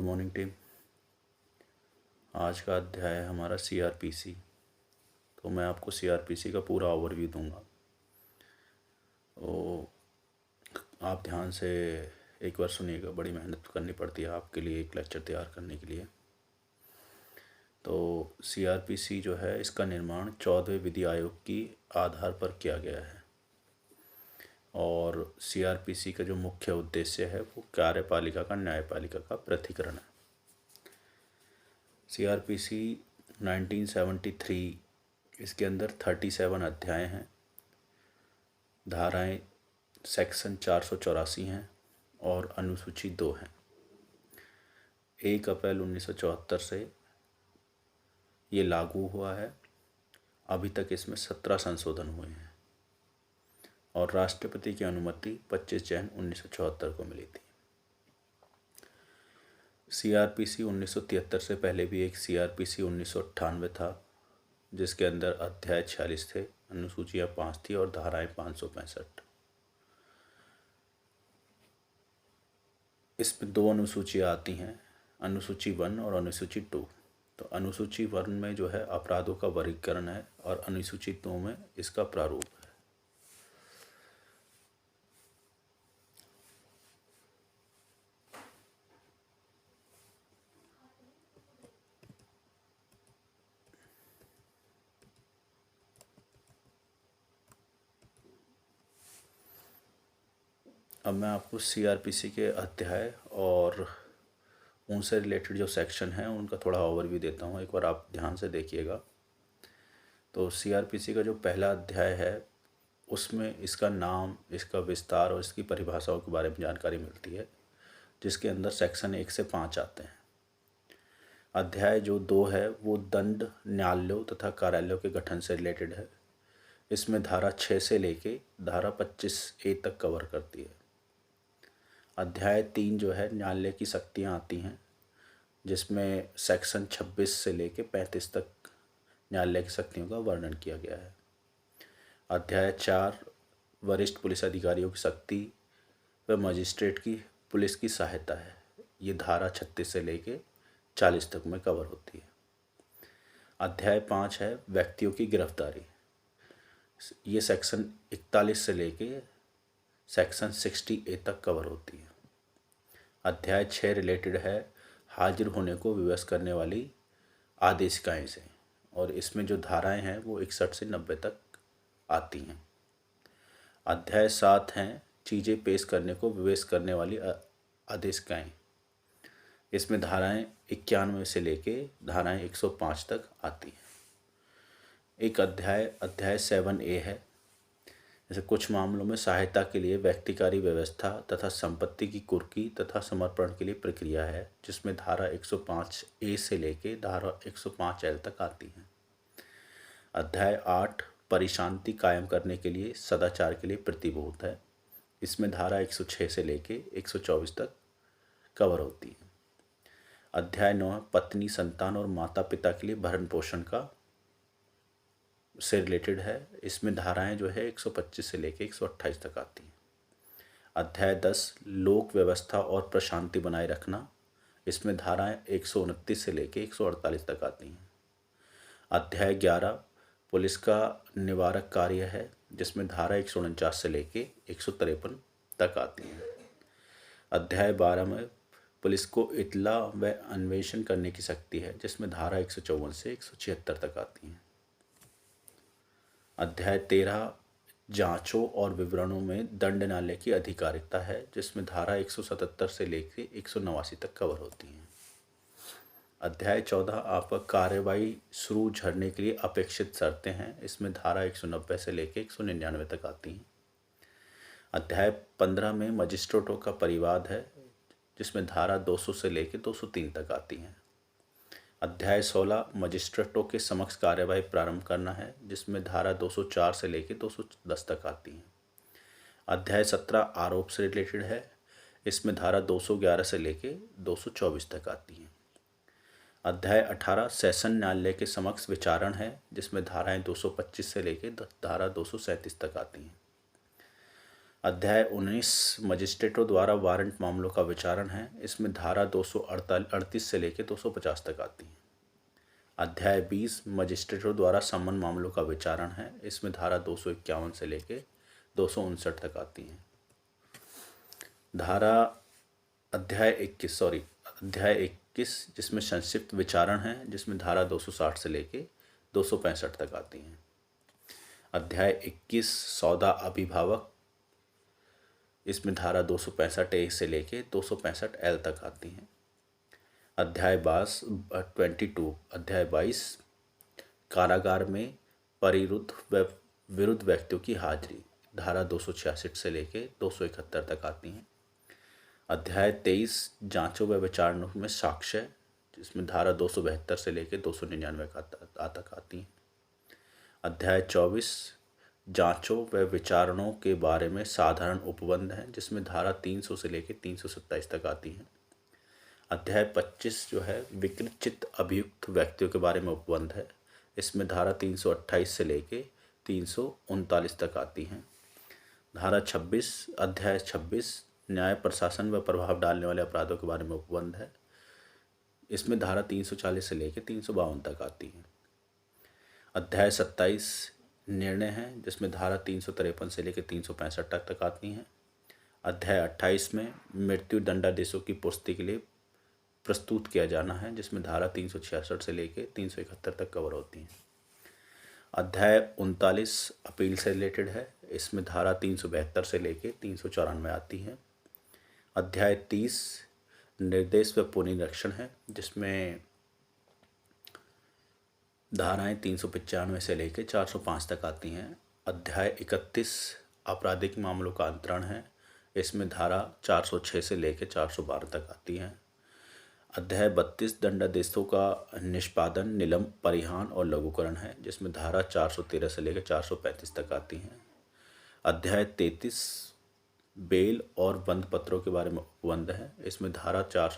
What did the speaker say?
Morning team. आज का अध्याय है हमारा सीआरपीसी। तो मैं आपको सीआरपीसी का पूरा ओवरव्यू दूंगा। तो आप ध्यान से एक बार सुनिएगा। बड़ी मेहनत करनी पड़ती है आपके लिए एक लेक्चर तैयार करने के लिए। तो सीआरपीसी जो है, इसका निर्माण 14वें विधि आयोग की आधार पर किया गया है। और सीआरपीसी का जो मुख्य उद्देश्य है वो कार्यपालिका का न्यायपालिका का पृथक्करण है। सीआरपीसी 1973, इसके अंदर 37 अध्याय हैं, धाराएं सेक्शन 484 हैं और अनुसूची 2 हैं। 1 अप्रैल 1974 से ये लागू हुआ है। अभी तक इसमें 17 संशोधन हुए हैं और राष्ट्रपति की अनुमति 25 जैन 1974 को मिली थी। सीआरपीसी 1973 से पहले भी एक सीआरपीसी 1998 था, जिसके अंदर अध्याय 46 थे, अनुसूचियाँ 5 थी और धाराएं 565। इसमें 2 अनुसूचियाँ आती हैं, अनुसूची 1 और अनुसूची 2। तो अनुसूची 1 में जो है अपराधों का वर्गीकरण है और अनुसूची 2 में इसका प्रारूप है। अब मैं आपको सीआरपीसी के अध्याय और उनसे रिलेटेड जो सेक्शन हैं उनका थोड़ा ओवरव्यू देता हूँ। एक बार आप ध्यान से देखिएगा। तो सीआरपीसी का जो पहला अध्याय है उसमें इसका नाम, इसका विस्तार और इसकी परिभाषाओं के बारे में जानकारी मिलती है, जिसके अंदर सेक्शन 1 से 5 आते हैं। अध्याय जो 2 है वो दंड, न्यायालयों तथा कार्यालयों के गठन से रिलेटेड है। इसमें धारा 6 से लेके धारा 25A तक कवर करती है। अध्याय 3 जो है न्यायालय की शक्तियाँ आती हैं, जिसमें सेक्शन 26 से लेके 35 तक न्यायालय की शक्तियों का वर्णन किया गया है। अध्याय 4 वरिष्ठ पुलिस अधिकारियों की शक्ति व मजिस्ट्रेट की पुलिस की सहायता है। ये धारा 36 से लेके 40 तक में कवर होती है। अध्याय 5 है व्यक्तियों की गिरफ्तारी। ये सेक्शन 41 से लेके सेक्शन 60A तक कवर होती है। अध्याय 6 रिलेटेड है हाजिर होने को विवश करने वाली आदेशिकाएं से, और इसमें जो धाराएं हैं वो 61 से 90 तक आती हैं। अध्याय 7 हैं चीज़ें पेश करने को विवश करने वाली आदेशिकाएं। इसमें धाराएं 91 से लेके धाराएं 105 तक आती हैं। एक अध्याय 7A है, जैसे कुछ मामलों में सहायता के लिए व्यक्तिकारी व्यवस्था तथा संपत्ति की कुर्की तथा समर्पण के लिए प्रक्रिया है, जिसमें धारा 105A से लेके धारा 105L तक आती हैं। अध्याय 8 परिशांति कायम करने के लिए सदाचार के लिए प्रतिबोध है। इसमें धारा 106 से लेके 124 तक कवर होती है। अध्याय 9 पत्नी, संतान और माता पिता के लिए भरण पोषण का से रिलेटेड है। इसमें धाराएं जो है 125 से लेके 128 तक आती हैं। अध्याय 10 लोक व्यवस्था और प्रशांति बनाए रखना। इसमें धाराएं 129 से लेके 148 तक आती हैं। अध्याय 11 पुलिस का निवारक कार्य है, जिसमें धारा 149 से लेके 153 तक आती हैं। अध्याय 12 में पुलिस को इत्तला व अन्वेषण करने की शक्ति है, जिसमें धारा 154 से 176 तक आती हैं। अध्याय 13 जांचों और विवरणों में दंड न्यायालय की अधिकारिता है, जिसमें धारा 177 से लेकर 189 तक कवर होती हैं। अध्याय 14 आपका कार्रवाई शुरू झरने के लिए अपेक्षित शर्तें हैं। इसमें धारा 190 से लेकर 199 तक आती हैं। अध्याय 15 में मजिस्ट्रेटों का परिवाद है, जिसमें धारा 200 से लेकर 203 तक आती हैं। अध्याय 16 मजिस्ट्रेटों के समक्ष कार्यवाही प्रारंभ करना है, जिसमें धारा 204 से लेकर 210 तक आती हैं। अध्याय 17 आरोप से रिलेटेड है। इसमें धारा 211 से लेकर 224 तक आती हैं। अध्याय 18 सेशन न्यायालय के समक्ष विचारण है, जिसमें धाराएं 225 से लेकर धारा 237 तक आती हैं। अध्याय 19 मजिस्ट्रेटों द्वारा वारंट मामलों का विचारण है। इसमें धारा 238 से लेकर 250 तक आती है। अध्याय 20 मजिस्ट्रेटों द्वारा सम्मन मामलों का विचारण है। इसमें धारा 251 से लेकर 259 तक आती है। अध्याय 21 जिसमें संक्षिप्त विचारण है, जिसमें धारा 260 से लेकर 265 तक आती हैं। अध्याय 21 सौदा अभिभावक, इसमें धारा 265 से लेके 265 तक आती हैं। अध्याय 22 कारागार में विरुद्ध व्यक्तियों की हाजिरी, धारा 266 से लेके 271 तक आती हैं। अध्याय 23 जांचों व विचारणों में साक्ष्य, जिसमें धारा 272 से लेके 299 तक आती हैं। अध्याय 24 जांचों व विचारणों के बारे में साधारण उपबंध है, जिसमें धारा 300 से लेकर 327 तक आती है। अध्याय 25 जो है विकृत अभियुक्त व्यक्तियों के बारे में उपबंध है। इसमें धारा 328 से लेकर 339 तक आती हैं। अध्याय 26 न्याय प्रशासन व प्रभाव डालने वाले अपराधों के बारे में उपबंध है। इसमें धारा 340 से लेकर 352 तक आती है। अध्याय 27 निर्णय है, जिसमें धारा 353 से लेकर 365 तक आती हैं। अध्याय 28 में मृत्यु दंडादेशों की पुष्टि के लिए प्रस्तुत किया जाना है, जिसमें धारा 366 से लेकर 371 तक कवर होती हैं। अध्याय 39 अपील से रिलेटेड है। इसमें धारा 372 से लेकर 394 आती है। अध्याय 30 निर्देश व पुनरीक्षण है, जिसमें धाराएं 395 से लेकर 405 तक आती हैं। अध्याय 31 आपराधिक मामलों का अंतरण है। इसमें धारा 406 से लेकर 412 तक आती हैं। अध्याय 32 दंडादेशों का निष्पादन, निलंबन, परिहान और लघुकरण है, जिसमें धारा 413 से लेकर 435 तक आती हैं। अध्याय 33 बेल और बंद पत्रों के बारे में उपबंध है। इसमें धारा 4